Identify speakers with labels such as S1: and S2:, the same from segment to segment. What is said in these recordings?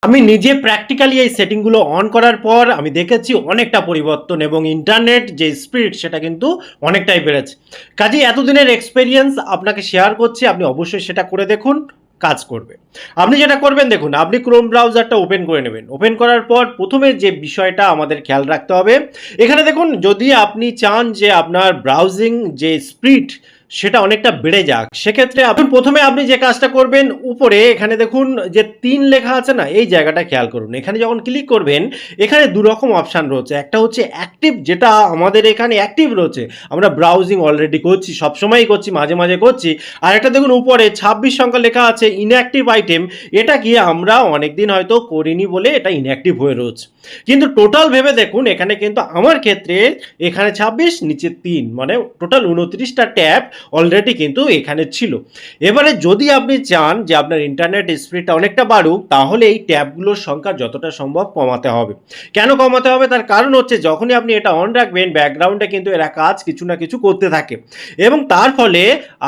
S1: আমি নিজে প্র্যাকটিক্যালি এই সেটিংগুলো অন করার পর আমি দেখেছি অনেকটা পরিবর্তন এবং ইন্টারনেট যে স্পিড সেটা কিন্তু অনেকটাই বেড়েছে। কাজেই এতদিনের এক্সপেরিয়েন্স আপনাকে শেয়ার করছি, আপনি অবশ্যই সেটা করে দেখুন, কাজ করবে। আপনি যেটা করবেন দেখুন, আপনি ক্রোম ব্রাউজারটা ওপেন করে নেবেন। ওপেন করার পর প্রথমে যে বিষয়টা আমাদের খেয়াল রাখতে হবে, এখানে দেখুন যদি আপনি চান যে আপনার ব্রাউজিং যে স্পিড সেটা অনেকটা বেড়ে যাক, সেক্ষেত্রে আপনি প্রথমে আপনি যে কাজটা করবেন, উপরে এখানে দেখুন যে ৩ লেখা আছে না, এই জায়গাটা খেয়াল করুন। এখানে যখন ক্লিক করবেন, এখানে ২ রকম অপশান রয়েছে। একটা হচ্ছে অ্যাক্টিভ, যেটা আমাদের এখানে অ্যাক্টিভ রয়েছে, আমরা ব্রাউজিং অলরেডি করছি, সবসময়ই করছি, মাঝে মাঝে করছি। আর একটা দেখুন উপরে ২৬ সংখ্যা লেখা আছে ইনঅ্যাক্টিভ আইটেম, এটা কি আমরা অনেকদিন হয়তো করিনি বলে এটা ইনঅ্যাক্টিভ হয়ে রয়েছে। কিন্তু টোটাল ভেবে দেখুন, এখানে কিন্তু আমার ক্ষেত্রে এখানে ২৬ নিচে ৩, মানে টোটাল ২৯টা ট্যাব অলরেডি কিন্তু এখানে ছিল। এবারে যদি আপনি চান যে আপনার ইন্টারনেট স্পিডটা অনেকটা বাড়ুক, তাহলে এই ট্যাবগুলোর সংখ্যা যতটা সম্ভব কমাতে হবে। কেন কমাতে হবে? তার কারণ হচ্ছে যখনই আপনি এটা অন রাখবেন, ব্যাকগ্রাউন্ডে কিন্তু এরা কাজ কিছু না কিছু করতে থাকে এবং তার ফলে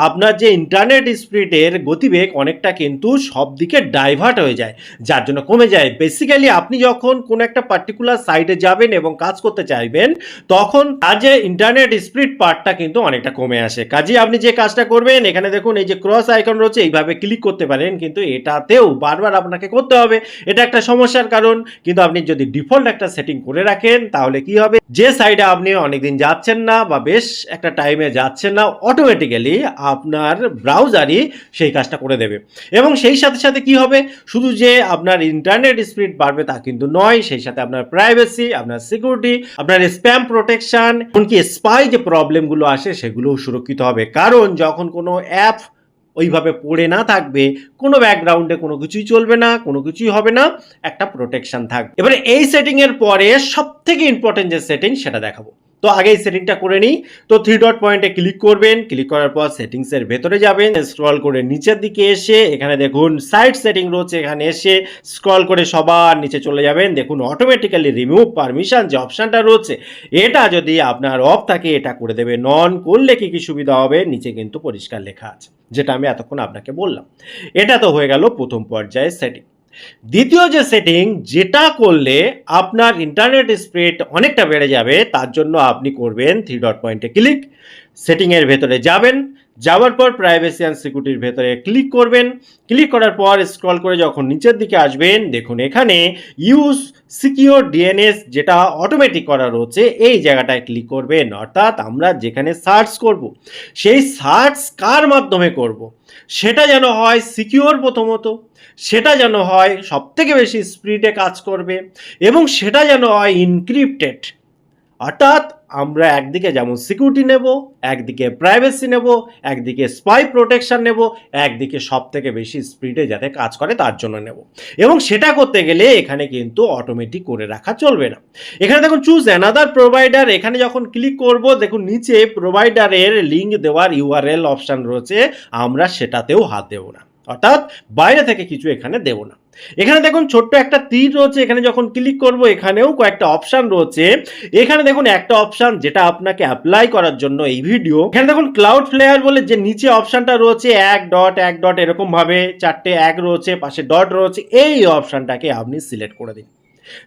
S1: আপনার যে ইন্টারনেট স্পিডের গতিবেগ অনেকটা কিন্তু সব দিকে ডাইভার্ট হয়ে যায়, যার জন্য কমে যায়। বেসিক্যালি আপনি যখন কোনো একটা পার্টিকুলার সাইটে যাবেন এবং কাজ করতে চাইবেন, তখন তার যে ইন্টারনেট স্পিড পার্টটা কিন্তু অনেকটা কমে আসে। কাজেই আপনি যে কাজটা করবেন, এখানে দেখুন এই যে ক্রস আইকন রয়েছে, এইভাবে ক্লিক করতে পারেন, কিন্তু এটাতেও বারবার আপনাকে করতে হবে, এটা একটা সমস্যার কারণ। কিন্তু আপনি যদি ডিফল্ট একটা সেটিং করে রাখেন, তাহলে কি হবে, যে সাইডে আপনি অনেকদিন যাচ্ছেন না বা বেশ একটা টাইমে যাচ্ছেন না, অটোমেটিক্যালি আপনার ব্রাউজারই সেই কাজটা করে দেবে। এবং সেই সাথে সাথে কি হবে, শুধু যে আপনার ইন্টারনেট স্পিড বাড়বে তা কিন্তু নয়, সেই সাথে আপনার প্রাইভেসি, আপনার সিকিউরিটি, আপনার স্প্যাম প্রোটেকশন, এমনকি স্পাই যে প্রবলেমগুলো আসে সেগুলোও সুরক্ষিত হবে। কারণ যখন কোনো অ্যাপ ওইভাবে পড়ে না থাকবে, কোনো ব্যাকগ্রাউন্ডে কোনো কিছুই চলবে না, কোনো কিছুই হবে না, একটা প্রোটেকশন থাকবে। এবারে এই সেটিংয়ের পরে সব থেকে ইম্পর্টেন্ট যে সেটিং সেটা দেখাবো। তো আগে এই সেটিংটা করে নিই। তো 3 ডট পয়েন্টে ক্লিক করবেন, ক্লিক করার পর সেটিংসের ভেতরে যাবেন, স্ক্রল করে নিচের দিকে এসে এখানে দেখুন সাইট সেটিং রয়েছে, এখানে এসে স্ক্রল করে সবার নিচে চলে যাবেন। দেখুন অটোমেটিক্যালি রিমুভ পারমিশন যে অপশানটা রয়েছে, এটা যদি আপনার অফ থাকে এটা করে দেবে। নন করলে কি কি সুবিধা হবে, নিচে কিন্তু পরিষ্কার লেখা আছে, যেটা আমি এতক্ষণ আপনাকে বললাম। এটা তো হয়ে গেল প্রথম পর্যায়ের সেটিং। দ্বিতীয় যে সেটিং, যেটা করলে আপনার ইন্টারনেট স্পিড অনেকটা বেড়ে যাবে, তার জন্য আপনি করবেন 3 ডট পয়েন্টে ক্লিক, সেটিংয়ের ভেতরে যাবেন, যাওয়ার পর প্রাইভেসি অ্যান্ড সিকিউরিটির ভেতরে ক্লিক করবেন। ক্লিক করার পর স্ক্রল করে যখন নিচের দিকে আসবেন, দেখুন এখানে ইউজ সিকিউর ডিএনএস যেটা অটোমেটিক করা রয়েছে, এই জায়গাটায় ক্লিক করবেন। অর্থাৎ আমরা যেখানে সার্চ করব, সেই সার্চ কার মাধ্যমে করব, সেটা যেন হয় সিকিউর প্রথমত, সেটা যেন হয় সবথেকে বেশি স্পিডে কাজ করবে এবং সেটা যেন হয় ইনক্রিপ্টেড। অর্থাৎ আমরা একদিকে যেমন সিকিউরিটি নেব, একদিকে প্রাইভেসি নেব, একদিকে স্পাই প্রোটেকশন নেব, একদিকে সব থেকে বেশি স্পিডে যাতে কাজ করে তার জন্য নেব। এবং সেটা করতে গেলে এখানে কিন্তু অটোমেটিক করে রাখা চলবে না। এখানে দেখুন চুজ অ্যানাদার প্রোভাইডার, এখানে যখন ক্লিক করব দেখুন নিচে প্রোভাইডারের লিঙ্ক দেওয়ার ইউআরএল অপশান রয়েছে, আমরা সেটাতেও হাত দেব না, অর্থাৎ বাইরে থেকে কিছু এখানে দেব না। এখানে দেখুন ছোট্ট একটা তীর রয়েছে, এখানে যখন ক্লিক করব এখানেও কয়েকটা অপশান রয়েছে। এখানে দেখুন একটা অপশান যেটা আপনাকে অ্যাপ্লাই করার জন্য এই ভিডিও, এখানে দেখুন ক্লাউড ফ্লেয়ার বলে যে নিচে অপশানটা রয়েছে, এক ডট এরকম ভাবে 4টে এক রয়েছে, পাশে ডট রয়েছে, এই অপশানটাকে আপনি সিলেক্ট করে দিন।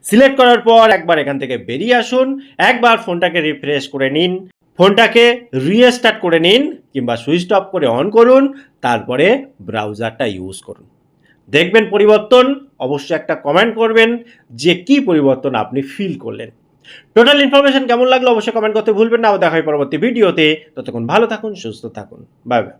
S1: সিলেক্ট করার পর একবার এখান থেকে বেরিয়ে আসুন, একবার ফোনটাকে রিফ্রেশ করে নিন, ফোনটাকে রিস্টার্ট করে নিন কিংবা সুইচ অফ করে অন করুন, তারপরে ব্রাউজারটা ইউজ করুন, দেখবেন পরিবর্তন। অবশ্যই একটা কমেন্ট করবেন যে কি পরিবর্তন আপনি ফিল করলেন। টোটাল ইনফরমেশন কেমন লাগলো অবশ্যই কমেন্ট করতে ভুলবেন না। দেখা হয় পরবর্তী ভিডিওতে, ততক্ষণ ভালো থাকুন, সুস্থ থাকুন, বাই বাই।